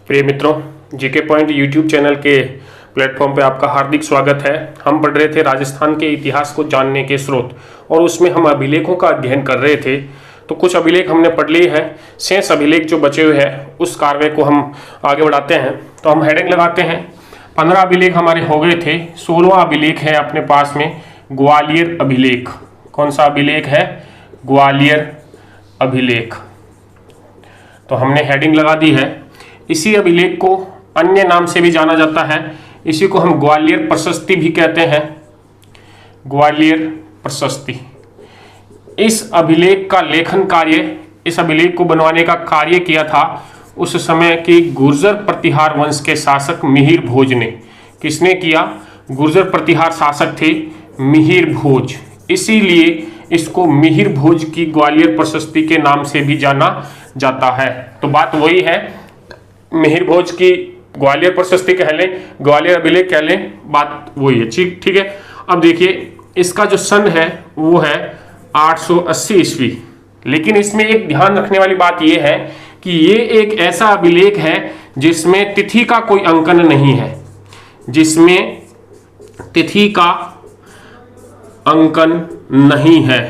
प्रिय मित्रों, GK point YouTube channel के प्लेटफॉर्म पे आपका हार्दिक स्वागत है। हम पढ़ रहे थे राजस्थान के इतिहास को जानने के स्रोत, और उसमें हम अभिलेखों का अध्ययन कर रहे थे। तो कुछ अभिलेख हमने पढ़ लिए हैं, शेष अभिलेख जो बचे हुए हैं उस कार्य को हम आगे बढ़ाते हैं। तो हम हेडिंग लगाते हैं। 15 अभिलेख हमारे हो गए थे, 16वां अभिलेख है अपने पास में ग्वालियर अभिलेख। कौन सा अभिलेख है? ग्वालियर अभिलेख। तो हमने हेडिंग लगा दी है। इसी अभिलेख को अन्य नाम से भी जाना जाता है, इसी को हम ग्वालियर प्रशस्ति भी कहते हैं। ग्वालियर प्रशस्ति। इस अभिलेख का लेखन कार्य, इस अभिलेख को बनवाने का कार्य किया था उस समय की गुर्जर प्रतिहार वंश के शासक मिहिर भोज ने। किसने किया? गुर्जर प्रतिहार शासक थे मिहिर भोज, इसीलिए इसको मिहिर भोज की ग्वालियर प्रशस्ति के नाम से भी जाना जाता है। तो बात वही है, मिहिर भोज की ग्वालियर प्रशस्ति कह लें, ग्वालियर अभिलेख कह लें, बात वही है। ठीक है। अब देखिए, इसका जो सन है वो है 880 ईस्वी। लेकिन इसमें एक ध्यान रखने वाली बात यह है कि ये एक ऐसा अभिलेख है जिसमें तिथि का कोई अंकन नहीं है, जिसमें तिथि का अंकन नहीं है।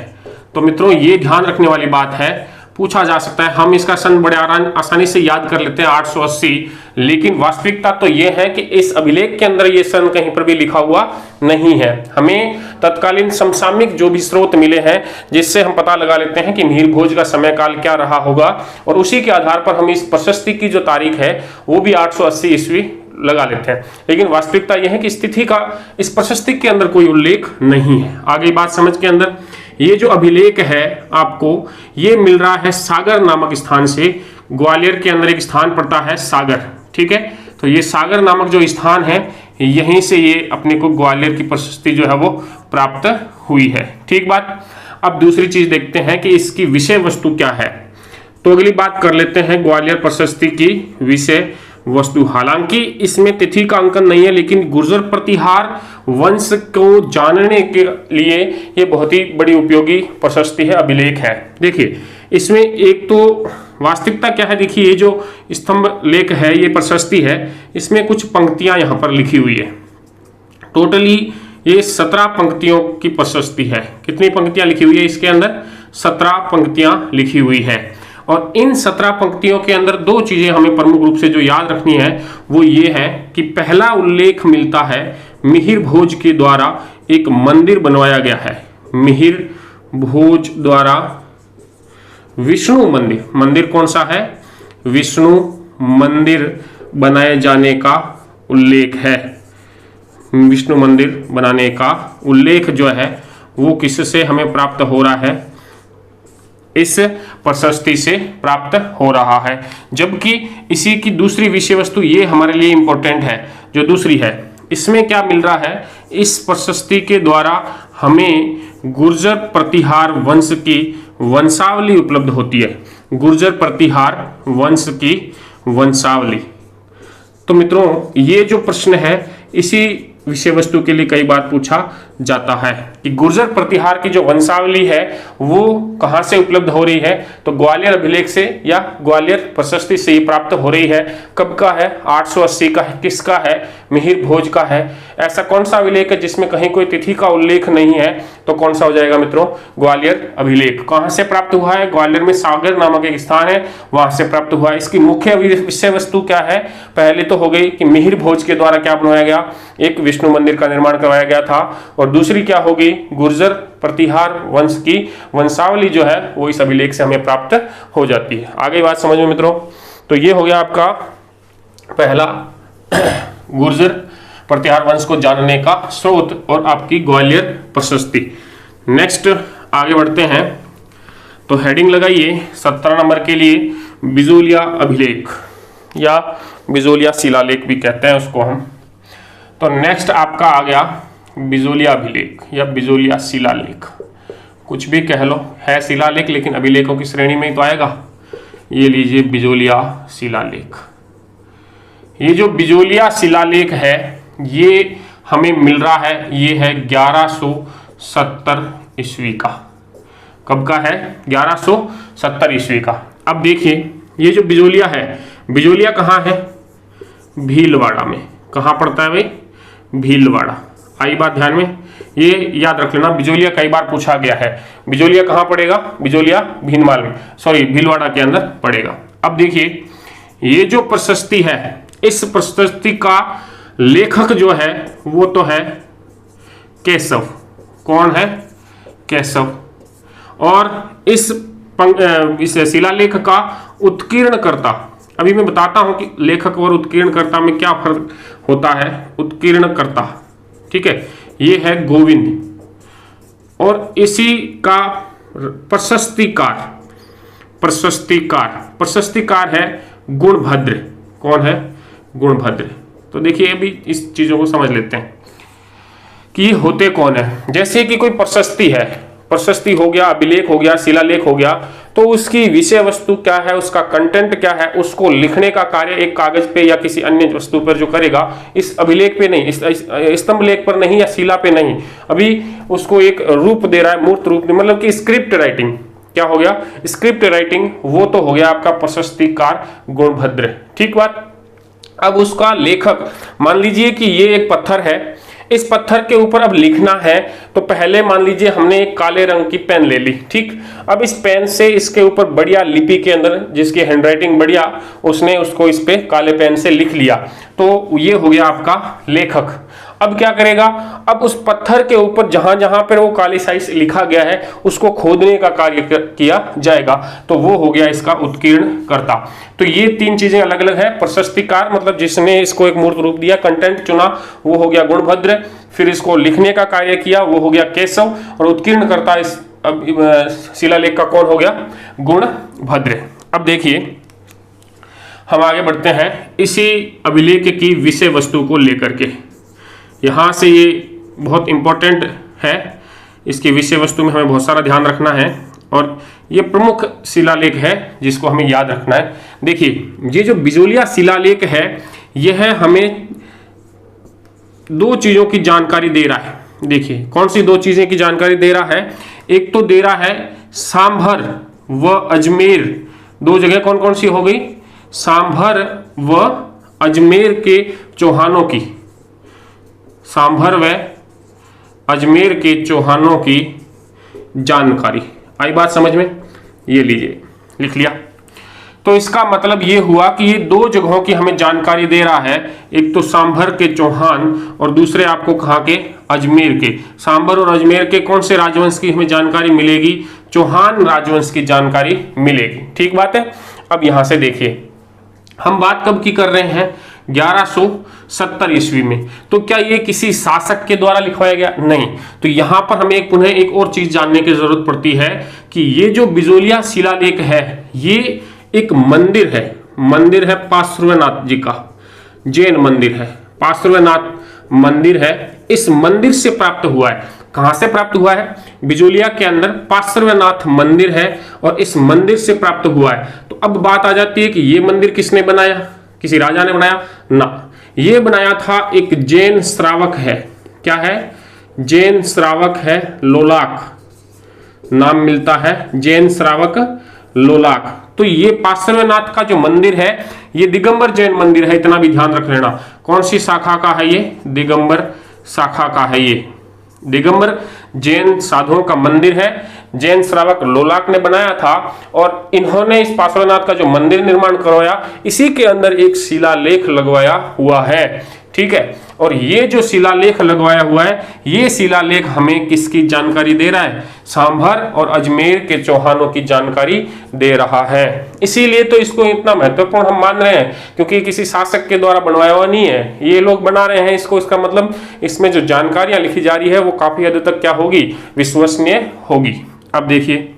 तो मित्रों, ये ध्यान रखने वाली बात है। पूछा जा सकता है, हम इसका सन बड़े आसानी से याद कर लेते हैं 880, लेकिन वास्तविकता तो यह है कि इस अभिलेख के अंदर यह सन कहीं पर भी लिखा हुआ नहीं है। हमें तत्कालीन समसामयिक जो भी स्रोत मिले हैं, जिससे हम पता लगा लेते हैं कि मिहिर भोज का समय काल क्या रहा होगा, और उसी के आधार पर हम इस प्रशस्ति की जो तारीख है वो भी 880 ईस्वी लगा लेते हैं। लेकिन वास्तविकता यह है कि स्थिति का इस प्रशस्ति के अंदर कोई उल्लेख नहीं है। आगे बात समझ के अंदर, ये जो अभिलेख है आपको ये मिल रहा है सागर नामक स्थान से। ग्वालियर के अंदर एक स्थान पड़ता है सागर, ठीक है। तो ये सागर नामक जो स्थान है, यहीं से ये अपने को ग्वालियर की प्रशस्ति जो है वो प्राप्त हुई है। ठीक बात। अब दूसरी चीज देखते हैं कि इसकी विषय वस्तु क्या है। तो अगली बात कर लेते हैं ग्वालियर प्रशस्ति की विषय वस्तु। हालांकि इसमें तिथि का अंकन नहीं है, लेकिन गुर्जर प्रतिहार वंश को जानने के लिए ये बहुत ही बड़ी उपयोगी प्रशस्ति है, अभिलेख है। देखिए, इसमें एक तो वास्तविकता क्या है, देखिए ये जो स्तंभ लेख है, ये प्रशस्ति है, इसमें कुछ पंक्तियां यहां पर लिखी हुई है। टोटली ये 17 पंक्तियों की प्रशस्ति है। कितनी पंक्तियां लिखी हुई है इसके अंदर? 17 पंक्तियां लिखी हुई है। और इन 17 पंक्तियों के अंदर दो चीजें हमें प्रमुख रूप से जो याद रखनी है वो ये है कि पहला उल्लेख मिलता है मिहिर भोज के द्वारा एक मंदिर बनवाया गया है। मिहिर भोज द्वारा विष्णु मंदिर, मंदिर कौन सा है? विष्णु मंदिर बनाए जाने का उल्लेख है। विष्णु मंदिर बनाने का उल्लेख जो है वो किससे हमें प्राप्त हो रहा है? इस प्रशस्ति से प्राप्त हो रहा है। जबकि इसी की दूसरी विषय वस्तु ये हमारे लिए इंपॉर्टेंट है, जो दूसरी है, इसमें क्या मिल रहा है? इस प्रशस्ति के द्वारा हमें गुर्जर प्रतिहार वंश की वंशावली उपलब्ध होती है। गुर्जर प्रतिहार वंश की वंशावली। तो मित्रों, ये जो प्रश्न है इसी विषय वस्तु के लिए कई बार पूछा जाता है कि गुर्जर प्रतिहार की जो वंशावली है वो कहां से उपलब्ध हो रही है। तो ग्वालियर अभिलेख से या ग्वालियर प्रशस्ति से ही प्राप्त हो रही है। कब का है? 880 का है। किसका है? मिहिर भोज का है। ऐसा कौन सा अभिलेख है जिसमें कहीं कोई तिथि का उल्लेख नहीं है? तो कौन सा हो जाएगा मित्रों? ग्वालियर अभिलेख। कहां से प्राप्त हुआ है? ग्वालियर में सागर नामक एक स्थान है, वहां से प्राप्त हुआ है। इसकी मुख्य विषय वस्तु क्या है? पहले तो हो गई कि मिहिर भोज के द्वारा क्या बनवाया गया? एक विष्णु मंदिर का निर्माण करवाया गया था। और दूसरी क्या होगी? गुर्जर प्रतिहार वंश की वंशावली जो है वो इस अभिलेख से हमें प्राप्त हो जाती है। आगे बात समझ में मित्रों। तो ये हो गया आपका पहला गुर्जर प्रतिहार वंश को जानने का स्रोत और आपकी ग्वालियर प्रशस्ति। नेक्स्ट आगे बढ़ते हैं। तो हेडिंग लगाइए 17 नंबर के लिए बिजोलिया अभिलेख या बिजोलिया शिलालेख भी कहते हैं उसको हम। तो नेक्स्ट आपका आ गया बिजोलिया अभिलेख या बिजोलिया शिलालेख, कुछ भी कह लो, है शिलालेख लेकिन अभिलेखों की श्रेणी में ही तो आएगा। ये लीजिए बिजोलिया शिलालेख। ये जो बिजोलिया शिलालेख है ये हमें मिल रहा है, ये है 1170 ईस्वी का। कब का है? 1170 ईस्वी का। अब देखिए, ये जो बिजोलिया है, बिजोलिया कहाँ है? भीलवाड़ा में। कहाँ पड़ता है भाई? भीलवाड़ा। आई बात ध्यान में, ये याद रख लेना, बिजोलिया कई बार पूछा गया है। बिजोलिया कहाँ पड़ेगा? बिजोलिया भीनमाल में, सॉरी भीलवाड़ा के अंदर पड़ेगा। अब देखिए ये जो प्रशस्ति है, इस प्रशस्ति का लेखक जो है वो तो है केशव। कौन है? केशव। और इस शिलालेख का उत्कीर्णकर्ता, अभी मैं बताता हूं कि लेखक और उत्कीर्णकर्ता में क्या फर्क होता है। उत्कीर्णकर्ता, ठीक है, ये है गोविंद, और इसी का प्रशस्तिकार, प्रशस्तिकार है गुणभद्र। कौन है? गुणभद्र। तो देखिए अभी इस चीजों को समझ लेते हैं कि ये होते कौन है। जैसे कि कोई प्रशस्ति है, प्रशस्ति हो गया, अभिलेख हो गया, शिलालेख हो गया, तो उसकी विषय वस्तु क्या है, उसका कंटेंट क्या है, उसको लिखने का कार्य एक कागज पे या किसी अन्य वस्तु पर जो करेगा, इस अभिलेख पे नहीं, इस स्तंभ लेख पर नहीं या शिला पे नहीं, अभी उसको एक रूप दे रहा है, मूर्त रूप, मतलब कि स्क्रिप्ट राइटिंग। क्या हो गया? Script writing. वो तो हो गया आपका प्रशस्तिकार गुणभद्र। ठीक बात। अब उसका लेखक, मान लीजिए कि ये एक पत्थर है, इस पत्थर के ऊपर अब लिखना है, तो पहले मान लीजिए हमने एक काले रंग की पेन ले ली, ठीक। अब इस पेन से इसके ऊपर बढ़िया लिपि के अंदर, जिसकी हैंडराइटिंग बढ़िया, उसने उसको इस पे काले पेन से लिख लिया, तो ये हो गया आपका लेखक। अब क्या करेगा? अब उस पत्थर के ऊपर जहां जहां पर वो काली स्याही से लिखा गया है उसको खोदने का कार्य किया जाएगा, तो वो हो गया इसका उत्कीर्णकर्ता। तो ये तीन चीजें अलग अलग है। प्रशस्तिकार मतलब जिसने इसको एक मूर्त रूप दिया, कंटेंट चुना, वो हो गया गुणभद्र, फिर इसको लिखने का कार्य किया, वो हो गया केशव, और उत्कीर्णकर्ता इस शिलालेख का कौन हो गया? गुणभद्र। अब देखिए हम आगे बढ़ते हैं इसी अभिलेख की विषय वस्तु को लेकर के। यहाँ से ये बहुत इंपॉर्टेंट है, इसकी विषय वस्तु में हमें बहुत सारा ध्यान रखना है, और ये प्रमुख शिलालेख है जिसको हमें याद रखना है। देखिए ये जो बिजोलिया शिलालेख है, यह हमें दो चीज़ों की जानकारी दे रहा है। देखिए कौन सी दो चीज़ें की जानकारी दे रहा है? एक तो दे रहा है सांभर व अजमेर, दो जगह कौन कौन सी हो गई? सांभर व अजमेर के चौहानों की, सांभर व अजमेर के चौहानों की जानकारी। आई बात समझ में? ये लीजिए, लिख लिया। तो इसका मतलब ये हुआ कि ये दो जगहों की हमें जानकारी दे रहा है, एक तो सांभर के चौहान और दूसरे आपको कहाँ के? अजमेर के। सांभर और अजमेर के कौन से राजवंश की हमें जानकारी मिलेगी? चौहान राजवंश की जानकारी मिलेगी। ठीक बात है। अब यहां से देखिए हम बात कब की कर रहे हैं? 1170 ईस्वी में। तो क्या ये किसी शासक के द्वारा लिखवाया गया? नहीं। तो यहां पर हमें पुनः एक और चीज जानने की जरूरत पड़ती है कि ये जो बिजोलिया शिलालेख है, ये एक मंदिर है, मंदिर है पार्श्वनाथ जी का, जैन मंदिर है, पार्श्वनाथ मंदिर है। इस मंदिर से प्राप्त हुआ है। कहां से प्राप्त हुआ है? बिजोलिया के अंदर पार्श्वनाथ मंदिर है और इस मंदिर से प्राप्त हुआ है। तो अब बात आ जाती है कि ये मंदिर किसने बनाया? किसी राजा ने बनाया? ना, ये बनाया था एक जैन श्रावक है। क्या है? जैन श्रावक है, लोलाक नाम मिलता है, जैन श्रावक लोलाक। तो ये पार्श्वनाथ का जो मंदिर है, ये दिगंबर जैन मंदिर है, इतना भी ध्यान रख लेना। कौन सी शाखा का है ये? दिगंबर शाखा का है। ये दिगंबर जैन साधुओं का मंदिर है, जैन श्रावक लोलाक ने बनाया था, और इन्होंने इस पार्श्वनाथ का जो मंदिर निर्माण करवाया, इसी के अंदर एक शिलालेख लगवाया हुआ है। ठीक है। और ये जो शिलालेख लगवाया हुआ है, ये शिलालेख हमें किसकी जानकारी दे रहा है? सांभर और अजमेर के चौहानों की जानकारी दे रहा है। इसीलिए तो इसको इतना महत्वपूर्ण हम मान रहे हैं, क्योंकि किसी शासक के द्वारा बनवाया हुआ नहीं है, ये लोग बना रहे हैं इसको। इसका मतलब इसमें जो जानकारियां लिखी जा रही है वो काफी हद तक क्या होगी? विश्वसनीय होगी। अब देखिए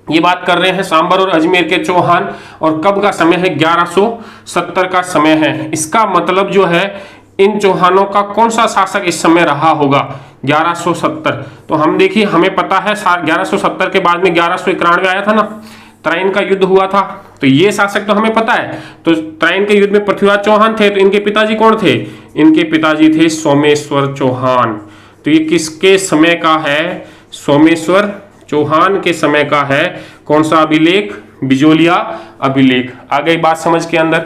ये बात कर रहे हैं सांभर और अजमेर के चौहान, और कब का समय है? 1170 का समय है। इसका मतलब जो है इन चौहानों का कौन सा शासक इस समय रहा होगा? 1170। तो हम देखिए, हमें पता है 1170 के बाद में 1191 आया था ना, त्राइन का युद्ध हुआ था, तो ये शासक तो हमें पता है। तो त्राइन के युद्ध में पृथ्वीराज चौहान थे, तो इनके पिताजी कौन थे? इनके पिताजी थे सोमेश्वर चौहान। तो ये किसके समय का है? सोमेश्वर चौहान के समय का है। कौन सा अभिलेख? बिजोलिया अभिलेख। आ गई बात समझ के अंदर।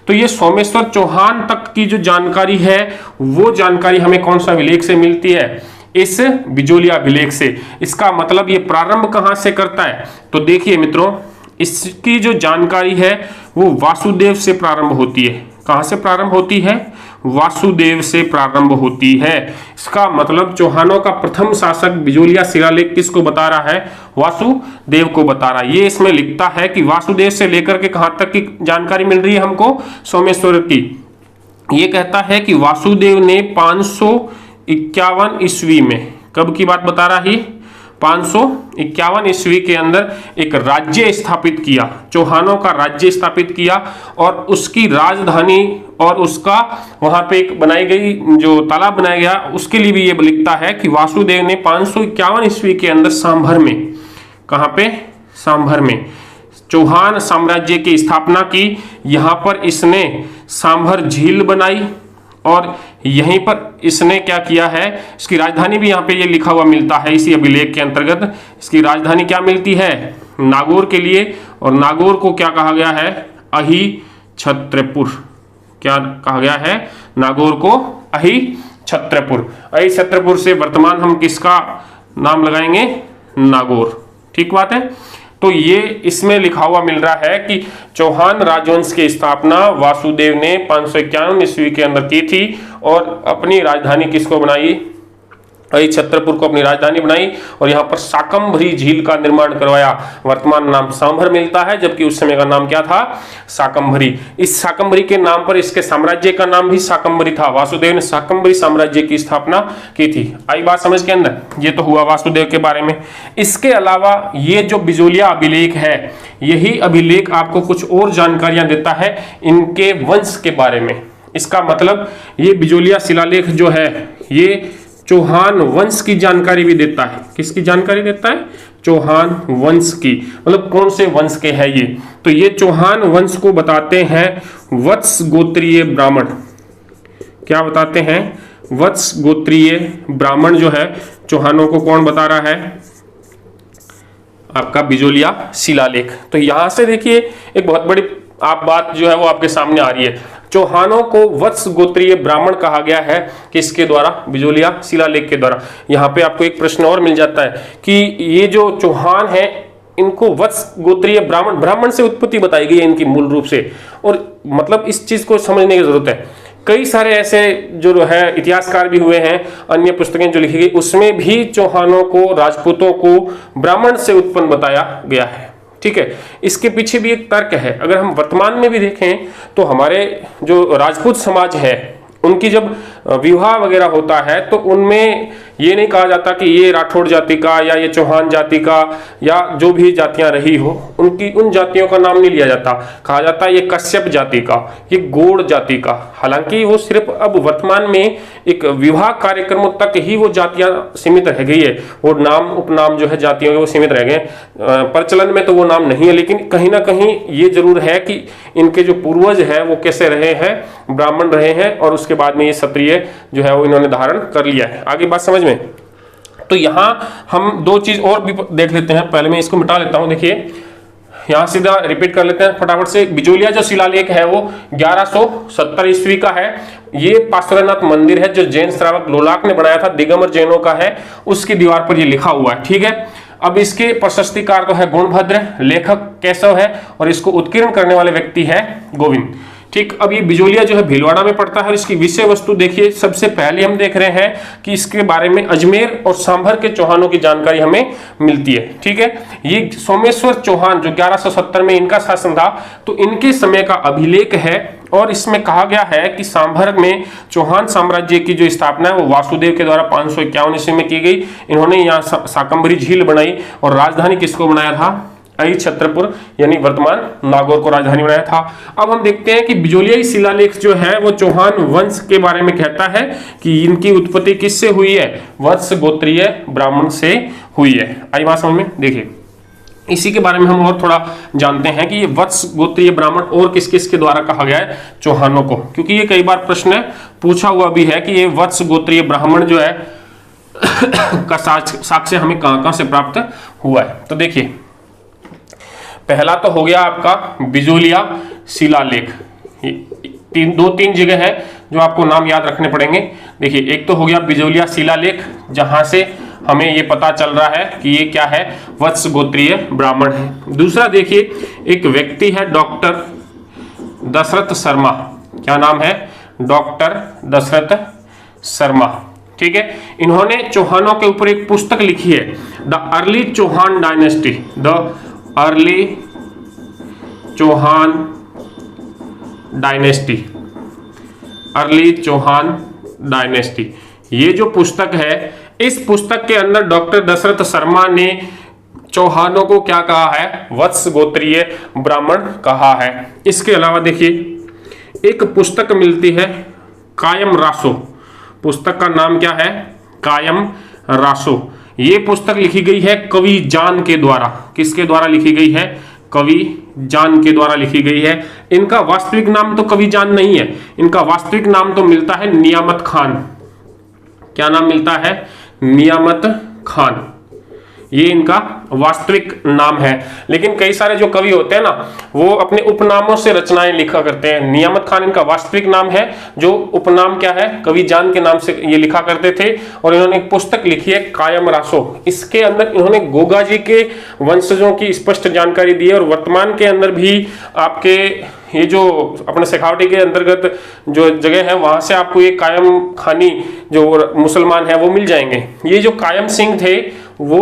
तो ये सोमेश्वर चौहान तक की जो जानकारी है वो जानकारी हमें कौन सा अभिलेख से मिलती है? इस बिजोलिया अभिलेख से। इसका मतलब ये प्रारंभ कहां से करता है? तो देखिए मित्रों, इसकी जो जानकारी है वो वासुदेव से प्रारंभ होती है। कहां से प्रारंभ होती है? वासुदेव से प्रारंभ होती है। इसका मतलब चौहानों का प्रथम शासक बिजोलिया शिलालेख किसको बता रहा है? वासुदेव को बता रहा है। ये इसमें लिखता है कि वासुदेव से लेकर के कहां तक की जानकारी मिल रही है हमको? सोमेश्वर की। ये कहता है कि वासुदेव ने 551 ईस्वी में, कब की बात बता रहा है? 551 ईस्वी के अंदर एक राज्य स्थापित किया, चौहानों का राज्य स्थापित किया, और उसकी राजधानी और उसका वहां पे एक बनाई गई जो तालाब बनाया गया उसके लिए भी ये लिखता है कि वासुदेव ने 551 ईस्वी के अंदर सांभर में, कहां पे? सांभर में चौहान साम्राज्य की स्थापना की। यहां पर इसने सांभर झील बनाई और यहीं पर इसने क्या किया है, इसकी राजधानी भी यहाँ पे ये लिखा हुआ मिलता है इसी अभिलेख के अंतर्गत। इसकी राजधानी क्या मिलती है? नागौर के लिए। और नागौर को क्या कहा गया है? अहिछत्रपुर। क्या कहा गया है? नागौर को अहिछत्रपुर। अहिछत्रपुर से वर्तमान हम किसका नाम लगाएंगे? नागौर। ठीक बात है। तो ये इसमें लिखा हुआ मिल रहा है कि चौहान राजवंश की स्थापना वासुदेव ने 551 ईस्वी के अंदर की थी और अपनी राजधानी किसको बनाई? अहिछत्रपुर को अपनी राजधानी बनाई और यहाँ पर शाकंभरी झील का निर्माण करवाया। वर्तमान नाम सांभर मिलता है, जबकि उस समय का नाम क्या था? शाकंभरी। इस शाकंभरी के नाम पर इसके साम्राज्य का नाम भी शाकंभरी था। वासुदेव ने शाकंभरी साम्राज्य की स्थापना की थी। आई बात समझ के अंदर? ये तो हुआ वासुदेव के बारे में। इसके अलावा ये जो बिजोलिया अभिलेख है, यही अभिलेख आपको कुछ और जानकारियां देता है इनके वंश के बारे में। इसका मतलब ये बिजोलिया शिलालेख जो है ये चौहान वंश की जानकारी भी देता है। किसकी जानकारी देता है? चौहान वंश की। मतलब कौन से वंश के है ये? तो ये चौहान वंश को बताते हैं वत्स गोत्रीय ब्राह्मण। क्या बताते हैं? वत्स गोत्रीय ब्राह्मण जो है चौहानों को कौन बता रहा है? आपका बिजोलिया शिलालेख। तो यहां से देखिए एक बहुत बड़ी आप बात जो है वो आपके सामने आ रही है। चौहानों को वत्स गोत्रीय ब्राह्मण कहा गया है किसके द्वारा? बिजोलिया शिलालेख के द्वारा। यहाँ पे आपको एक प्रश्न और मिल जाता है कि ये जो चौहान है इनको वत्स गोत्रीय ब्राह्मण, ब्राह्मण से उत्पत्ति बताई गई है इनकी मूल रूप से। और मतलब इस चीज को समझने की जरूरत है। कई सारे ऐसे जो है इतिहासकार भी हुए हैं, अन्य पुस्तकें जो लिखी गई उसमें भी चौहानों को, राजपूतों को ब्राह्मण से उत्पन्न बताया गया है। ठीक है। इसके पीछे भी एक तर्क है। अगर हम वर्तमान में भी देखें तो हमारे जो राजपूत समाज है उनकी जब विवाह वगैरह होता है तो उनमें ये नहीं कहा जाता कि ये राठौड़ जाति का या ये चौहान जाति का या जो भी जातियां रही हो उनकी उन जातियों का नाम नहीं लिया जाता। कहा जाता है ये कश्यप जाति का, ये गौड़ जाति का। हालांकि वो सिर्फ अब वर्तमान में एक विवाह कार्यक्रमों तक ही वो जातियां सीमित रह गई है। वो नाम उपनाम जो है जातियों के वो सीमित रह गए। प्रचलन में तो वो नाम नहीं है, लेकिन कहीं ना कहीं ये जरूर है कि इनके जो पूर्वज है वो कैसे रहे हैं, ब्राह्मण रहे हैं और उसके बाद में ये क्षत्रिय जो है वो इन्होंने धारण कर लिया है। आगे बात समझ में। तो यहां हम दो चीज और भी देख लेते हैं। पहले मैं इसको मिटा लेता हूं। देखिए यहां सीधा रिपीट कर लेते हैं फटाफट से। बिजोलिया जो शिलालेख है वो 1170 ईस्वी का है। ये पार्श्वनाथ मंदिर है जो जैन श्रावक लोलाक ने बनाया था, दिगंबर जैनों का है। उसकी दीवार पर ये लिखा हुआ है। ठीक है। अब इसके प्रशस्तिकार तो है गुणभद्र, लेखक केशव है और इसको उत्कीर्ण करने वाले व्यक्ति है गोविंद। ठीक। अब ये बिजोलिया जो है भीलवाड़ा में पड़ता है और इसकी विषय वस्तु देखिए। सबसे पहले हम देख रहे हैं कि इसके बारे में अजमेर और सांभर के चौहानों की जानकारी हमें मिलती है। ठीक है। ये सोमेश्वर चौहान जो 1170 में इनका शासन था तो इनके समय का अभिलेख है और इसमें कहा गया है कि सांभर में चौहान साम्राज्य की जो स्थापना है वो वासुदेव के द्वारा 551 ईस्वी में की गई। इन्होंने यहाँ शाकंभरी झील बनाई और राजधानी किसको बनाया था? अहिछत्रपुर यानी वर्तमान नागौर को राजधानी बनाया था। अब हम देखते हैं कि बिजोलियाई शिलालेख जो है वो चौहान वंश के बारे में कहता है कि इनकी उत्पत्ति किससे हुई है? वत्स गोत्रीय ब्राह्मण से हुई है। आई बात समझ में। देखिए इसी के बारे में हम और थोड़ा जानते हैं कि ये वत्स गोत्रीय ब्राह्मण और किस किस के द्वारा कहा गया है? चौहानों को। क्योंकि ये कई बार प्रश्न पूछा हुआ भी है कि ये वत्स गोत्रीय ब्राह्मण जो है का साक्ष्य हमें कहां से प्राप्त हुआ है। तो देखिए पहला तो हो गया आपका बिजोलिया शिलालेख। दो तीन जगह है जो आपको नाम याद रखने पड़ेंगे। देखिए, एक तो हो गया बिजोलिया शिलालेख, जहां से हमें ये पता चल रहा है कि ये क्या है, वत्स गोत्रीय ब्राह्मण है। दूसरा देखिए, एक व्यक्ति है डॉक्टर दशरथ शर्मा। क्या नाम है? डॉक्टर दशरथ शर्मा। ठीक है, इन्होंने चौहानों के ऊपर एक पुस्तक लिखी है, the early Chauhan dynasty. The early Chauhan dynasty, early Chauhan dynasty. ये जो पुस्तक है, इस पुस्तक के अंदर डॉक्टर दशरथ शर्मा ने चौहानों को क्या कहा है? वत्स गोत्रीय ब्राह्मण कहा है। इसके अलावा देखिए, एक पुस्तक मिलती है कायम रासो। पुस्तक का नाम क्या है? कायम रासो। ये पुस्तक लिखी गई है कवि जान के द्वारा। किसके द्वारा लिखी गई है? कवि जान के द्वारा लिखी गई है। इनका वास्तविक नाम तो कवि जान नहीं है, इनका वास्तविक नाम तो मिलता है नियामत खान। क्या नाम मिलता है? नियामत खान। ये इनका वास्तविक नाम है। लेकिन कई सारे जो कवि होते हैं ना, वो अपने उपनामों से रचनाएं लिखा करते हैं। नियामत खान इनका वास्तविक नाम है, जो उपनाम क्या है? कवि जान के नाम से ये लिखा करते थे। और इन्होंने एक पुस्तक लिखी है कायम रासो। इसके अंदर इन्होंने गोगा जी के वंशजों की स्पष्ट जानकारी दी है। और वर्तमान के अंदर भी आपके ये जो अपने शेखावटी के अंतर्गत जो जगह है, वहां से आपको ये कायम खानी जो मुसलमान है वो मिल जाएंगे। ये जो कायम सिंह थे वो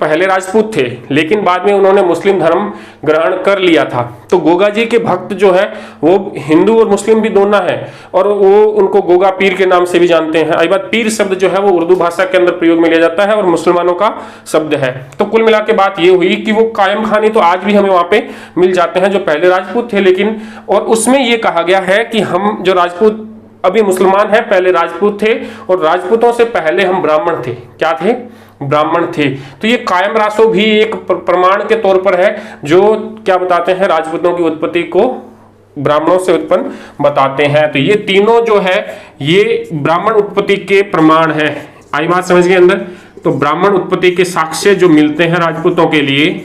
पहले राजपूत थे, लेकिन बाद में उन्होंने मुस्लिम धर्म ग्रहण कर लिया था। तो गोगा जी के भक्त जो है वो हिंदू और मुस्लिम भी दोनों है, और वो उनको गोगा पीर के नाम से भी जानते हैं। आई बात, पीर शब्द जो है वो उर्दू भाषा के अंदर प्रयोग में लिया जाता है और मुसलमानों का शब्द है। तो कुल मिला के बात ये हुई कि वो कायम खानी तो आज भी हमें वहां पे मिल जाते हैं, जो पहले राजपूत थे। लेकिन और उसमें ये कहा गया है कि हम जो राजपूत अभी मुसलमान है, पहले राजपूत थे, और राजपूतों से पहले हम ब्राह्मण थे। क्या थे? ब्राह्मण थे। तो ये कायम रासो भी एक प्रमाण के तौर पर है, जो क्या बताते हैं? राजपूतों की उत्पत्ति को ब्राह्मणों से उत्पन्न बताते हैं। तो ये तीनों जो है ये ब्राह्मण उत्पत्ति के प्रमाण है। आई बात समझ गए अंदर? तो ब्राह्मण उत्पत्ति के साक्ष्य जो मिलते हैं राजपूतों के लिए,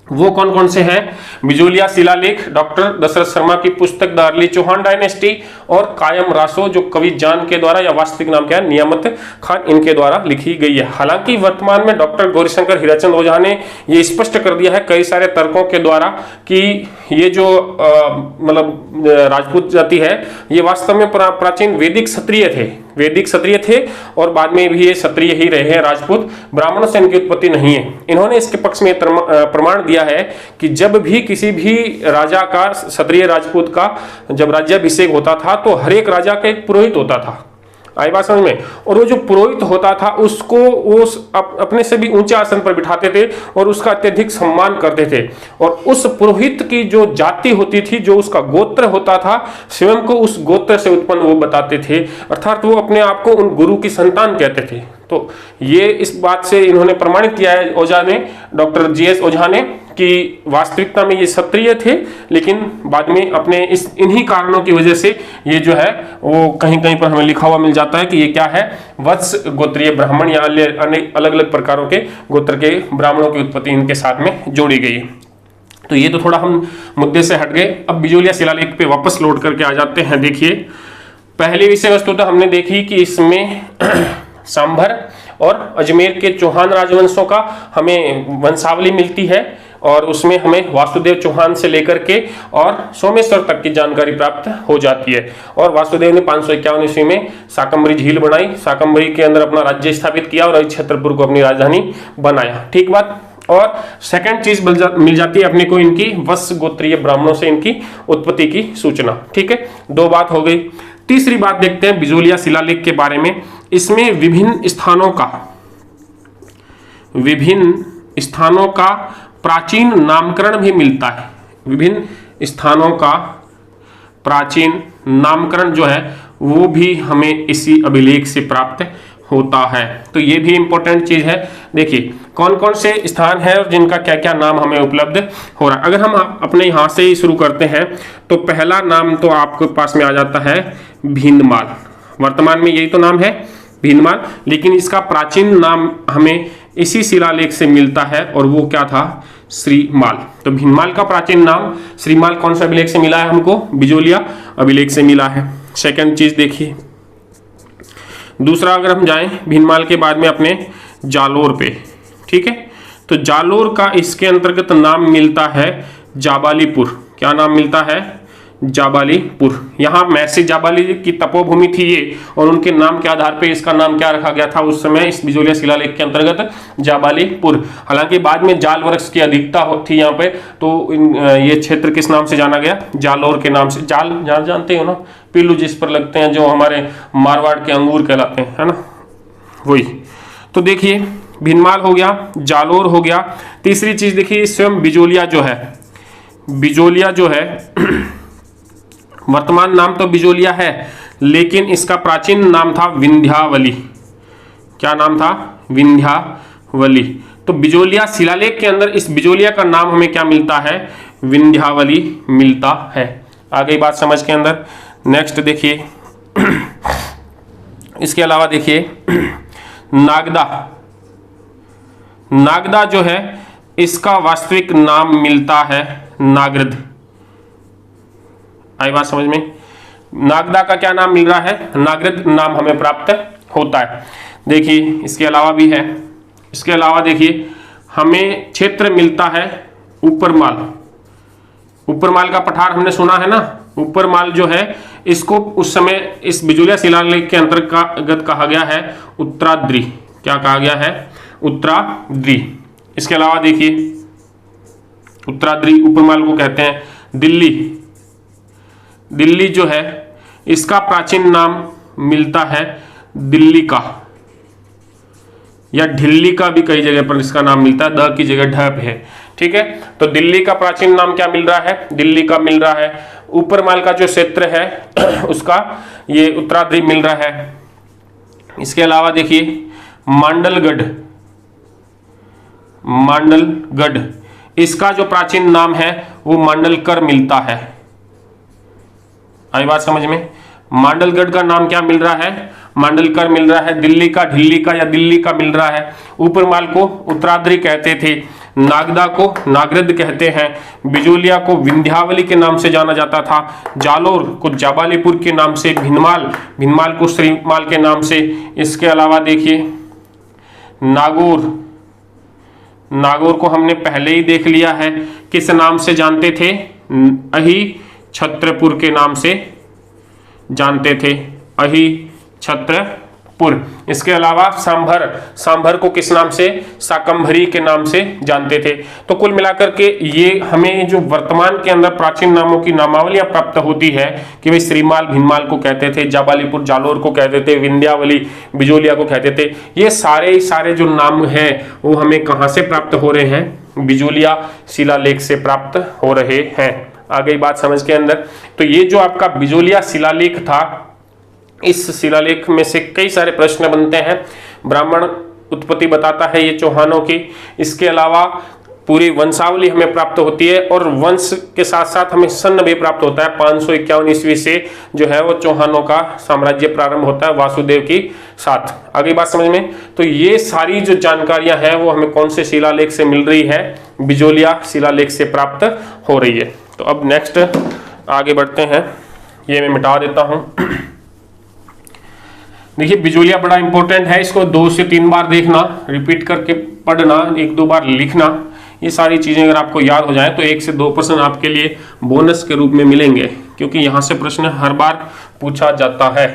वो कौन कौन से हैं? बिजोलिया शिलालेख, डॉक्टर दशरथ शर्मा की पुस्तक द अर्ली चौहान डायनेस्टी, और कायम रासो जो कवि जान के द्वारा, या वास्तविक नाम क्या है? नियामत खान, इनके द्वारा लिखी गई है। हालांकि वर्तमान में डॉक्टर गौरीशंकर हीराचंद ओझा ने ये स्पष्ट कर दिया है कई सारे तर्कों के द्वारा कि ये जो मतलब राजपूत जाति है, ये वास्तव में प्राचीन वैदिक क्षत्रिय थे। वैदिक क्षत्रिय थे और बाद में भी ये क्षत्रिय ही रहे हैं। राजपूत ब्राह्मणों से इनकी उत्पत्ति नहीं है। इन्होंने इसके पक्ष में प्रमाण दिया है कि जब भी किसी भी राजा का, क्षत्रिय राजपूत का जब राज्याभिषेक होता था, तो हर एक राजा का एक पुरोहित होता था। आई बात समझ में? और वो जो पुरोहित होता था उसको वो अपने से भी ऊंचे आसन पर बिठाते थे और उसका अत्यधिक सम्मान करते थे। और उस पुरोहित की जो जाति होती थी, जो उसका गोत्र होता था, स्वयं को उस गोत्र से उत्पन्न वो बताते थे, अर्थात वो अपने आप को उन गुरु की संतान कहते थे। तो ये इस बात से इन्होंने प्रमाणित किया है ओझा ने, डॉक्टर जीएस ओझा ने, कि वास्तविकता में ये क्षत्रिय थे, लेकिन बाद में अपने इन्हीं कारणों की वजह से ये जो है वो कहीं कहीं पर हमें लिखा हुआ मिल जाता है कि ये क्या है? वत्स गोत्रीय ब्राह्मण, या अलग अलग प्रकारों के गोत्र के ब्राह्मणों की उत्पत्ति इनके साथ में जोड़ी गई। तो ये तो थोड़ा हम मुद्दे से हट गए। अब बिजोलिया शिलालेख पे वापस लौट करके आ जाते हैं। देखिए, पहली विषय वस्तु तो हमने देखी कि इसमें सांभर और अजमेर के चौहान राजवंशों का हमें वंशावली मिलती है, और उसमें हमें वासुदेव चौहान से लेकर के और सोमेश्वर तक की जानकारी प्राप्त हो जाती है। और वासुदेव ने 551 ईस्वी में शाकंभरी झील बनाई, शाकंभरी के अंदर अपना राज्य स्थापित किया और छत्रपुर को अपनी राजधानी बनाया। ठीक बात। और सेकंड चीज मिल जाती है अपने को इनकी वत्स गोत्रीय ब्राह्मणों से इनकी उत्पत्ति की सूचना। ठीक है, दो बात हो गई। तीसरी बात देखते हैं बिजोलिया शिलालेख के बारे में। इसमें विभिन्न स्थानों का प्राचीन नामकरण भी मिलता है। विभिन्न स्थानों का प्राचीन नामकरण जो है वो भी हमें इसी अभिलेख से प्राप्त होता है। तो ये भी इंपॉर्टेंट चीज है। देखिए कौन कौन से स्थान है और जिनका क्या क्या नाम हमें उपलब्ध हो रहा है। अगर हम अपने यहाँ से ही शुरू करते हैं तो पहला नाम तो आपके पास में आ जाता है भीनमाल। वर्तमान में यही तो नाम है भीनमाल, लेकिन इसका प्राचीन नाम हमें इसी शिलालेख से मिलता है और वो क्या था? श्रीमाल। तो भीनमाल का प्राचीन नाम श्रीमाल कौन सा अभिलेख से मिला है हमको? बिजोलिया अभिलेख से मिला है। सेकंड चीज देखिए, दूसरा अगर हम जाएं भीनमाल के बाद में अपने जालोर पे, ठीक है, तो जालोर का इसके अंतर्गत नाम मिलता है जाबालीपुर। क्या नाम मिलता है? जाबालीपुर। यहाँ महर्षि जाबाली की तपोभूमि थी ये, और उनके नाम के आधार पे इसका नाम क्या रखा गया था उस समय इस बिजोलिया शिलालेख के अंतर्गत? जाबालीपुर। हालांकि बाद में जाल वृक्ष की अधिकता थी यहाँ पे, तो ये क्षेत्र किस नाम से जाना गया? जालोर के नाम से। जाल जानते हो ना, पीलू जिस पर लगते हैं, जो हमारे मारवाड़ के अंगूर कहलाते हैं, है ना, वही। तो देखिए भीनमाल हो गया, जालोर हो गया। तीसरी चीज देखिए, स्वयं बिजोलिया जो है, बिजोलिया जो है वर्तमान नाम तो बिजोलिया है, लेकिन इसका प्राचीन नाम था विंध्यावली। क्या नाम था? विंध्यावली। तो बिजोलिया शिलालेख के अंदर इस बिजोलिया का नाम हमें क्या मिलता है? विंध्यावली मिलता है। आ गई बात समझ के अंदर। नेक्स्ट देखिए, इसके अलावा देखिए नागदा। नागदा जो है इसका वास्तविक नाम मिलता है नागरद। आई बात समझ में? नागदा का क्या नाम मिल रहा है? नागरद नाम हमें प्राप्त होता है। देखिए इसके अलावा भी है, इसके अलावा देखिए हमें क्षेत्र मिलता है ऊपरमाल। ऊपरमाल का पठार हमने सुना है ना। ऊपरमाल जो है इसको उस समय इस बिजोलिया शिलालेख के अंतर्गत कहा गया है उत्तराद्री। क्या कहा गया है? उत्तराद्री। इसके अलावा देखिए उत्तराद्री ऊपरमाल को कहते हैं दिल्ली। दिल्ली जो है इसका प्राचीन नाम मिलता है दिल्ली का, या ढिल्ली का भी कई जगह पर इसका नाम मिलता है, द की जगह ढ पे है, ठीक है। तो दिल्ली का प्राचीन नाम क्या मिल रहा है? दिल्ली का मिल रहा है। ऊपरमाल का जो क्षेत्र है उसका ये उत्तराद्री मिल रहा है। इसके अलावा देखिए मांडलगढ़। मांडलगढ़ इसका जो प्राचीन नाम है वो मांडलकर मिलता है। आई बात समझ में? मांडलगढ़ का नाम क्या मिल रहा है? मांडलकर मिल रहा है। दिल्ली का ढिल्ली का या दिल्ली का मिल रहा है। ऊपरमाल को उत्तराद्री कहते थे, नागदा को नागरद कहते हैं, बिजोलिया को विंध्यावली के नाम से जाना जाता था, जालोर को जाबालीपुर के नाम से, भीनमाल को श्रीमाल के नाम से। इसके अलावा देखिए नागौर। नागौर को हमने पहले ही देख लिया है, किस नाम से जानते थे? अही छत्रपुर के नाम से जानते थे, अही छत्रपुर। इसके अलावा सांभर। सांभर को किस नाम से? शाकंभरी के नाम से जानते थे। तो कुल मिलाकर के ये हमें जो वर्तमान के अंदर प्राचीन नामों की नामावलियां प्राप्त होती है कि भाई श्रीमाल भीनमाल को कहते थे, जाबालीपुर जालोर को कहते थे, विंध्यावली बिजोलिया को कहते थे। ये सारे जो नाम हैं वो हमें कहाँ से प्राप्त हो रहे हैं? बिजोलिया शिलालेख से प्राप्त हो रहे हैं। आ गई बात समझ के अंदर। तो ये जो आपका बिजोलिया शिलालेख था, इस शिलालेख में से कई सारे प्रश्न बनते हैं। ब्राह्मण उत्पत्ति बताता है ये चौहानों की। इसके अलावा पूरी वंशावली हमें प्राप्त होती है, और वंश के साथ साथ हमें सन भी प्राप्त होता है। 551 ईस्वी से जो है वो चौहानों का साम्राज्य प्रारंभ होता है वासुदेव की साथ। आगे बात समझ में? तो ये सारी जो जानकारियां हैं वो हमें कौन से शिलालेख से मिल रही है? बिजोलिया शिलालेख से प्राप्त हो रही है। तो अब नेक्स्ट आगे बढ़ते हैं, ये मैं मिटा देता हूं। देखिए बिजोलिया बड़ा इंपॉर्टेंट है, इसको 2 से 3 बार देखना, रिपीट करके पढ़ना, 1-2 बार लिखना। ये सारी चीजें अगर आपको याद हो जाए तो 1 से 2% आपके लिए बोनस के रूप में मिलेंगे, क्योंकि यहां से प्रश्न हर बार पूछा जाता है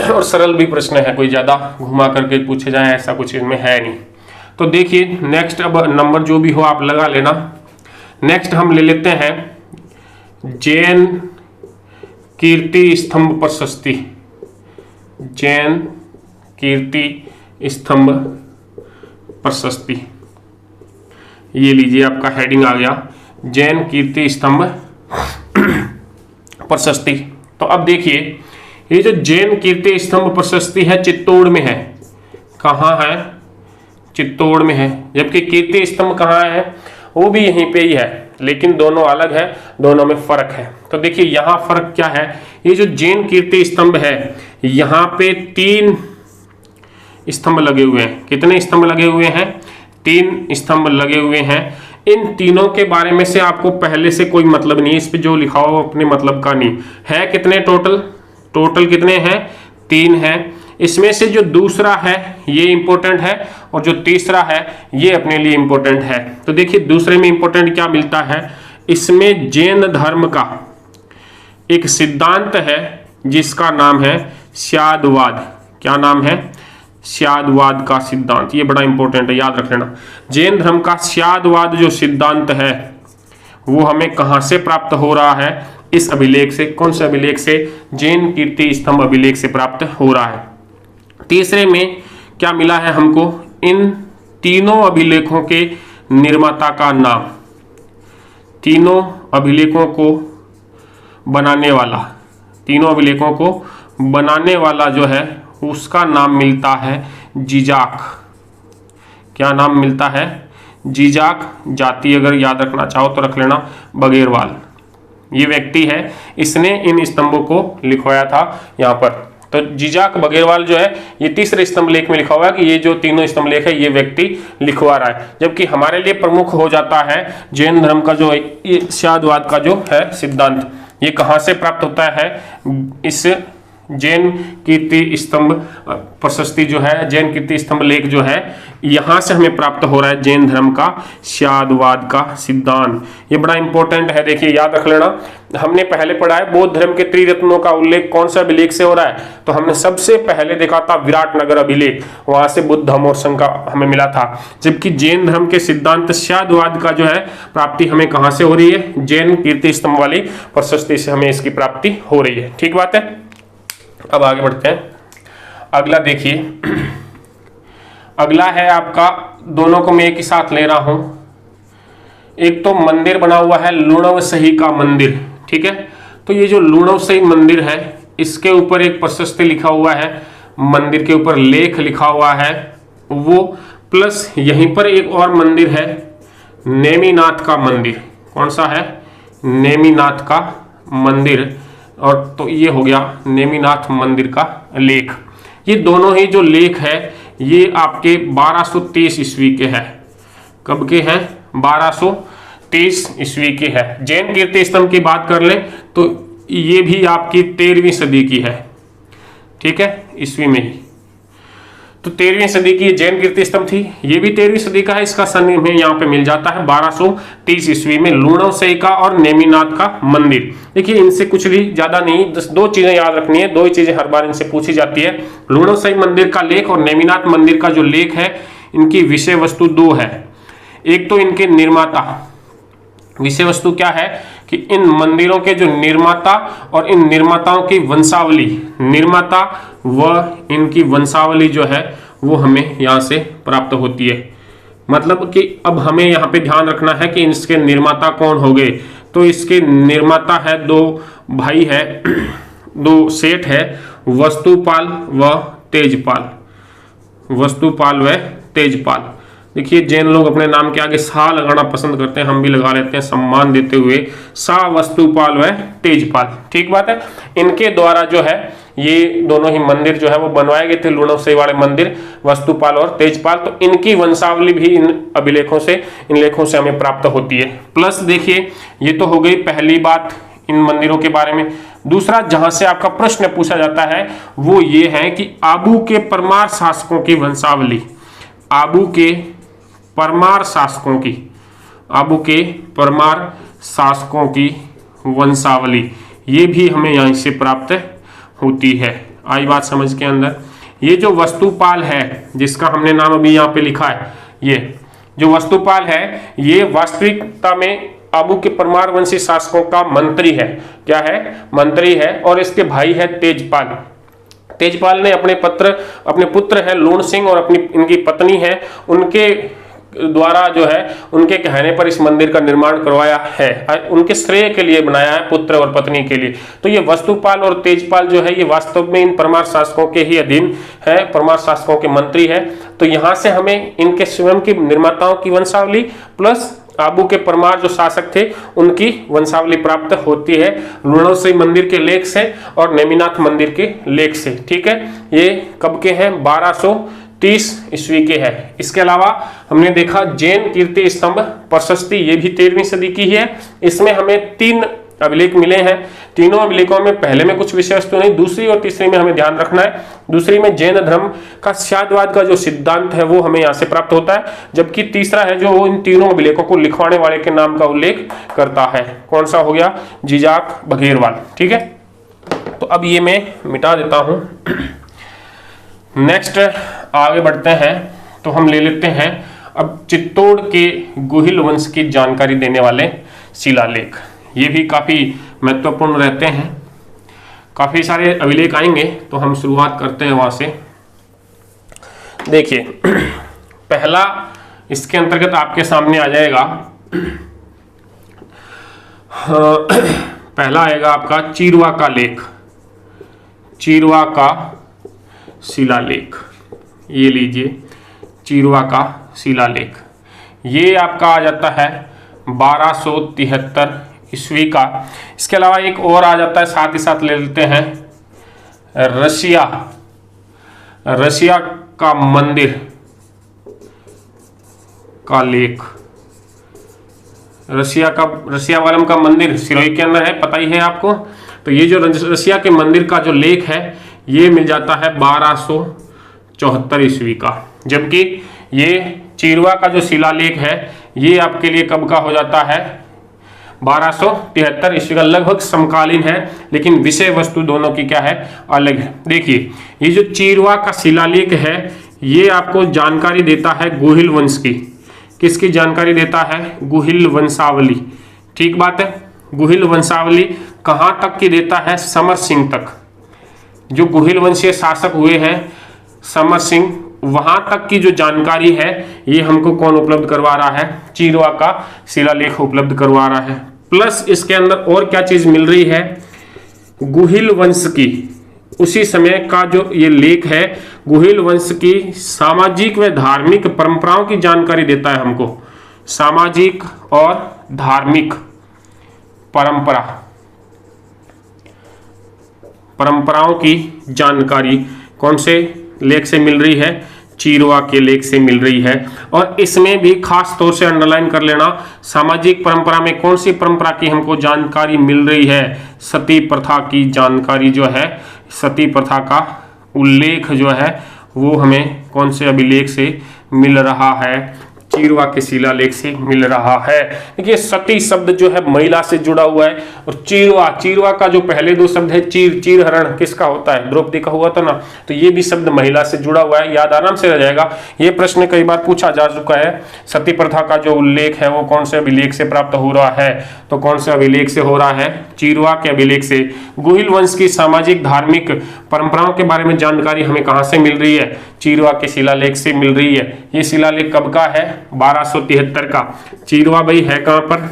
और सरल भी प्रश्न है, कोई ज्यादा घुमा करके पूछे जाए ऐसा कुछ इनमें है नहीं। तो देखिए नेक्स्ट, अब नंबर जो भी हो आप लगा लेना। नेक्स्ट हम ले लेते हैं जैन कीर्ति स्तंभ प्रशस्ति। जैन कीर्ति स्तंभ प्रशस्ति, ये लीजिए आपका हेडिंग आ गया, जैन कीर्ति स्तंभ प्रशस्ति। तो अब देखिए ये जो जैन कीर्ति स्तंभ प्रशस्ति है चित्तौड़ में है। कहाँ है? चित्तौड़ में है। जबकि कीर्ति स्तंभ कहाँ है? वो भी यहीं पे ही है, लेकिन दोनों अलग है, दोनों में फर्क है। तो देखिए यहाँ फर्क क्या है? ये जो जैन कीर्ति स्तंभ है यहाँ पे 3 स्तंभ लगे हुए हैं। कितने स्तंभ लगे हुए हैं? 3 स्तंभ लगे हुए हैं। इन तीनों के बारे में से आपको पहले से कोई मतलब नहीं है, इस पे जो लिखा हुआ अपने मतलब का नहीं है। कितने टोटल कितने हैं? 3 हैं। इसमें से जो दूसरा है ये इंपॉर्टेंट है और जो तीसरा है ये अपने लिए इंपॉर्टेंट है। तो देखिए दूसरे में इंपॉर्टेंट क्या मिलता है, इसमें जैन धर्म का एक सिद्धांत है जिसका नाम है स्यादवाद। क्या नाम है? स्यादवाद का सिद्धांत। ये बड़ा इंपॉर्टेंट है, याद रख लेना। जैन धर्म का स्यादवाद जो सिद्धांत है वो हमें कहां से प्राप्त हो रहा है? इस अभिलेख से। कौन से अभिलेख से? जैन कीर्ति स्तंभ अभिलेख से प्राप्त हो रहा है। तीसरे में क्या मिला है हमको? इन तीनों अभिलेखों के निर्माता का नाम। तीनों अभिलेखों को बनाने वाला, तीनों अभिलेखों को बनाने वाला जो है उसका नाम मिलता है जीजाक। क्या नाम मिलता है? जीजाक। जाति अगर याद रखना चाहो तो रख लेना बगेरवाल। ये व्यक्ति है, इसने इन स्तंभों को लिखवाया था यहाँ पर। तो जीजाक बगेरवाल जो है ये तीसरे स्तंभ लेख में लिखा हुआ है कि ये जो तीनों स्तंभ लेख है ये व्यक्ति लिखवा रहा है। जबकि हमारे लिए प्रमुख हो जाता है जैन धर्म का जो ये स्यादवाद का जो है सिद्धांत। ये कहाँ से प्राप्त होता है? इस जैन कीर्ति स्तंभ प्रशस्ति जो है, जैन कीर्ति स्तंभ लेख जो है, यहां से हमें प्राप्त हो रहा है जैन धर्म का स्यादवाद का सिद्धांत। ये बड़ा इंपॉर्टेंट है, देखिए याद रख लेना। हमने पहले पढ़ा है बौद्ध धर्म के त्रिरत्नों का उल्लेख कौन सा अभिलेख से हो रहा है? तो हमने सबसे पहले देखा था विराटनगर अभिलेख, वहां से बुद्ध धम्म और संघ का हमें मिला था। जबकि जैन धर्म के सिद्धांत स्यादवाद का जो है प्राप्ति हमें कहां से हो रही है? जैन कीर्ति स्तंभ वाली प्रशस्ति से हमें इसकी प्राप्ति हो रही है। ठीक बात है। अब आगे बढ़ते हैं। अगला देखिए, अगला है आपका, दोनों को मैं एक ही साथ ले रहा हूं। एक तो मंदिर बना हुआ है लुणवसही का मंदिर, ठीक है। तो ये जो लुणवसही मंदिर है इसके ऊपर एक प्रशस्ति लिखा हुआ है, मंदिर के ऊपर लेख लिखा हुआ है वो, प्लस यहीं पर एक और मंदिर है नेमिनाथ का मंदिर। कौन सा है? नेमिनाथ का मंदिर। और तो ये हो गया नेमिनाथ मंदिर का लेख। ये दोनों ही जो लेख है ये आपके 1223 ईस्वी के हैं। कब के हैं? 1223 ईस्वी के हैं। जैन कीर्ति स्तंभ की बात कर लें तो ये भी आपकी 13वीं सदी की है, ठीक है, ईस्वी में ही। तो 13वीं सदी की जैन कीर्ति स्तंभ थी, ये भी 13वीं सदी का है। इसका सन हमें यहाँ पे मिल जाता है 1230 ईस्वी में लुणवसही का और नेमिनाथ का मंदिर। देखिए इनसे कुछ भी ज्यादा नहीं, बस 2 चीजें याद रखनी है, 2 ही चीजें हर बार इनसे पूछी जाती है। लुणवसही मंदिर का लेख और नेमिनाथ मंदिर का जो लेख है इनकी विषय वस्तु 2 है। एक तो इनके निर्माता, विषय वस्तु क्या है कि इन मंदिरों के जो निर्माता और इन निर्माताओं की वंशावली, निर्माता व इनकी वंशावली जो है वो हमें यहाँ से प्राप्त होती है। मतलब कि अब हमें यहाँ पे ध्यान रखना है कि इसके निर्माता कौन हो गए। तो इसके निर्माता है 2 भाई है, 2 सेठ है, वस्तुपाल व तेजपाल। वस्तुपाल व तेजपाल। देखिए जैन लोग अपने नाम के आगे सा लगाना पसंद करते हैं, हम भी लगा लेते हैं सम्मान देते हुए, सा वस्तुपाल व तेजपाल। ठीक बात है। इनके द्वारा जो है ये दोनों ही मंदिर जो है वो बनवाए गए थे, लुणवसही वाले मंदिर, वस्तुपाल और तेजपाल। तो इनकी वंशावली भी इन अभिलेखों से, इन लेखों से हमें प्राप्त होती है। प्लस देखिए ये तो हो गई पहली बात इन मंदिरों के बारे में। दूसरा जहां से आपका प्रश्न पूछा जाता है वो ये है कि आबू के परमार शासकों की वंशावली, आबू के परमार शासकों की, आबू के परमार शासकों की वंशावली, ये भी हमें यहीं से प्राप्त होती है। आई बात समझ के अंदर। ये जो वस्तुपाल है जिसका हमने नाम अभी यहाँ पे लिखा है, ये जो वस्तुपाल है ये वास्तविकता में आबू के परमार वंशी शासकों का मंत्री है। क्या है? मंत्री है। और इसके भाई है तेजपाल। तेजपाल ने अपने पुत्र है लूण सिंह और अपनी इनकी पत्नी है, उनके द्वारा जो है उनके कहने पर इस मंदिर का निर्माण करवाया है, उनके श्रेय के लिए बनाया है, पुत्र और पत्नी के लिए। तो ये वस्तुपाल और तेजपाल जो है ये वास्तव में इन परमार शासकों के ही अधीन है, परमार शासकों के मंत्री है। तो यहां से हमें इनके स्वयं की निर्माताओं की वंशावली प्लस आबू के परमार जो शासक थे उनकी वंशावली प्राप्त होती है लुणवसही मंदिर के लेख से और नेमिनाथ मंदिर के लेख से। ठीक है, ये कब के हैं? 30 ईस्वी के है। इसके अलावा हमने देखा जैन कीर्ति स्तंभ प्रशस्ति, ये भी 13वीं सदी की ही है। इसमें हमें 3 अभिलेख मिले हैं। तीनों अभिलेखों में पहले में कुछ विषय वस्तु नहीं, दूसरी और तीसरी में हमें ध्यान रखना है। दूसरी में जैन धर्म का शाद्यवाद का जो सिद्धांत है वो हमें यहाँ से प्राप्त होता है, जबकि तीसरा है जो इन तीनों अभिलेखों को लिखवाने वाले के नाम का उल्लेख करता है। कौन सा हो गया? जिजाक बघेरवाल। ठीक है, तो अब ये मैं मिटा देता हूं। नेक्स्ट आगे बढ़ते हैं, तो हम ले लेते हैं अब चित्तौड़ के गुहिल वंश की जानकारी देने वाले शिलालेख। ये भी काफी महत्वपूर्ण रहते हैं, काफी सारे अभिलेख आएंगे, तो हम शुरुआत करते हैं वहां से। देखिए पहला इसके अंतर्गत आपके सामने आ जाएगा, पहला आएगा आपका चीरवा का लेख, चीरवा का शिलालेख। ये लीजिए चीरवा का शिलालेख, ये आपका आ जाता है 1273 ईस्वी का। इसके अलावा एक और आ जाता है, साथ ही साथ ले लेते हैं रशिया का मंदिर का लेख। रशिया वालम का मंदिर सिरोही के अंदर है, पता ही है आपको। तो ये जो रशिया के मंदिर का जो लेख है ये मिल जाता है 1274 ईस्वी का, जबकि ये चीरवा का जो शिलालेख है ये आपके लिए कब का हो जाता है? 1273 ईस्वी का। लगभग समकालीन है, लेकिन विषय वस्तु दोनों की क्या है? अलग है। देखिए ये जो चीरवा का शिलालेख है ये आपको जानकारी देता है गुहिल वंश की। किसकी जानकारी देता है? गुहिल वंशावली। ठीक बात है, गुहिल वंशावली कहां तक की देता है? समर सिंह तक। जो गुहिल वंशीय शासक हुए हैं समर सिंह, वहां तक की जो जानकारी है ये हमको कौन उपलब्ध करवा रहा है? चीरवा का शिलालेख उपलब्ध करवा रहा है। प्लस इसके अंदर और क्या चीज मिल रही है? गुहिल वंश की उसी समय का जो ये लेख है, गुहिल वंश की सामाजिक व धार्मिक परंपराओं की जानकारी देता है हमको। सामाजिक और धार्मिक परंपराओं की जानकारी कौन से लेख से मिल रही है? चीरवा के लेख से मिल रही है। और इसमें भी खास तौर से अंडरलाइन कर लेना, सामाजिक परंपरा में कौन सी परंपरा की हमको जानकारी मिल रही है? सती प्रथा की जानकारी जो है, सती प्रथा का उल्लेख जो है वो हमें कौन से अभिलेख से मिल रहा है? चीरवा के शिलालेख से मिल रहा है। देखिए सती शब्द जो है महिला से जुड़ा हुआ है, और चीरवा का जो पहले 2 शब्द है चीर हरण किसका होता है? द्रौपदी का हुआ था ना, तो ये भी शब्द महिला से जुड़ा हुआ है, याद आराम से रह जाएगा। ये प्रश्न कई बार पूछा जा चुका है। सती प्रथा का जो उल्लेख है वो कौन से अभिलेख से प्राप्त हो रहा है? तो कौन से अभिलेख से हो रहा है? चीरवा के अभिलेख से। गुहिल वंश की सामाजिक धार्मिक परंपराओं के बारे में जानकारी हमें कहां से मिल रही है? चीरवा के शिलालेख से मिल रही है। ये शिलालेख कब का है? 1273 का। चीरवा भाई है कहां पर?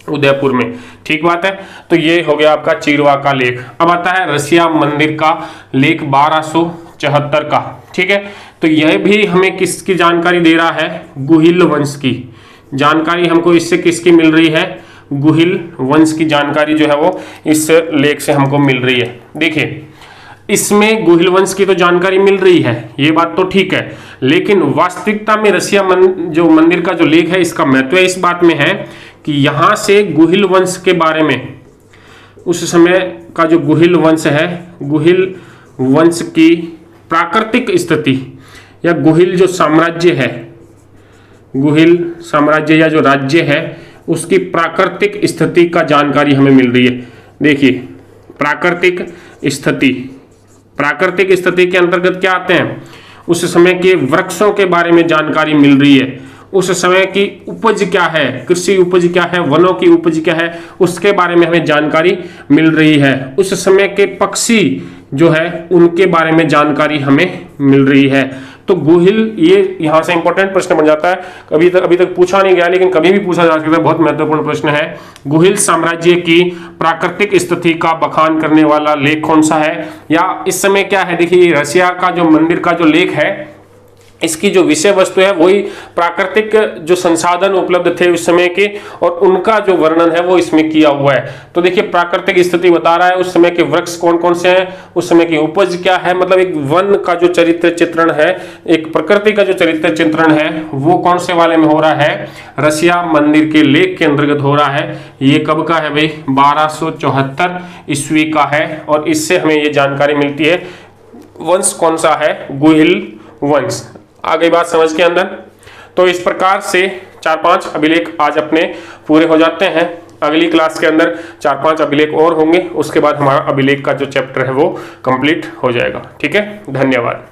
उदयपुर में। ठीक बात है, तो ये हो गया आपका चीरवा का लेख। अब आता है रसिया मंदिर का लेख 1274 का। ठीक है, तो यह भी हमें किसकी जानकारी दे रहा है? गुहिल वंश की जानकारी हमको इससे किसकी मिल रही है? गुहिल वंश की जानकारी जो है वो इस लेख से हमको मिल रही है। देखिए इसमें गुहिल वंश की तो जानकारी मिल रही है, ये बात तो ठीक है, लेकिन वास्तविकता में रसिया जो मंदिर का जो लेख है इसका महत्व इस बात में है कि यहां से गुहिल वंश के बारे में, उस समय का जो गुहिल वंश है, गुहिल वंश की प्राकृतिक स्थिति या गुहिल जो साम्राज्य है, गुहिल साम्राज्य या जो राज्य है उसकी प्राकृतिक स्थिति का जानकारी हमें मिल रही है। देखिए प्राकृतिक स्थिति के अंतर्गत क्या आते हैं? उस समय के वृक्षों के बारे में जानकारी मिल रही है, उस समय की उपज क्या है, कृषि उपज क्या है, वनों की उपज क्या है, उसके बारे में हमें जानकारी मिल रही है। उस समय के पक्षी जो है उनके बारे में जानकारी हमें मिल रही है। तो गुहिल, ये यहां से इंपॉर्टेंट प्रश्न बन जाता है, अभी तक पूछा नहीं गया लेकिन कभी भी पूछा जा सकता है, बहुत महत्वपूर्ण प्रश्न है। गुहिल साम्राज्य की प्राकृतिक स्थिति का बखान करने वाला लेख कौन सा है? या इस समय क्या है? देखिए रसिया का जो मंदिर का जो लेख है इसकी जो विषय वस्तु है वही प्राकृतिक जो संसाधन उपलब्ध थे उस समय के, और उनका जो वर्णन है वो इसमें किया हुआ है। तो देखिए प्राकृतिक स्थिति बता रहा है, उस समय के वृक्ष कौन कौन से हैं, उस समय की उपज क्या है, मतलब एक वन का जो चरित्र चित्रण है, एक प्रकृति का जो चरित्र चित्रण है वो कौन से वाले में हो रहा है, रसिया मंदिर के लेख के अंतर्गत हो रहा है। ये कब का है भाई, 1274 ईस्वी का है, और इससे हमें ये जानकारी मिलती है वंश कौन सा है, गुहिल वंश। आ गई बात समझ के अंदर। तो इस प्रकार से 4-5 अभिलेख आज अपने पूरे हो जाते हैं। अगली क्लास के अंदर 4-5 अभिलेख और होंगे, उसके बाद हमारा अभिलेख का जो चैप्टर है वो कंप्लीट हो जाएगा। ठीक है, धन्यवाद।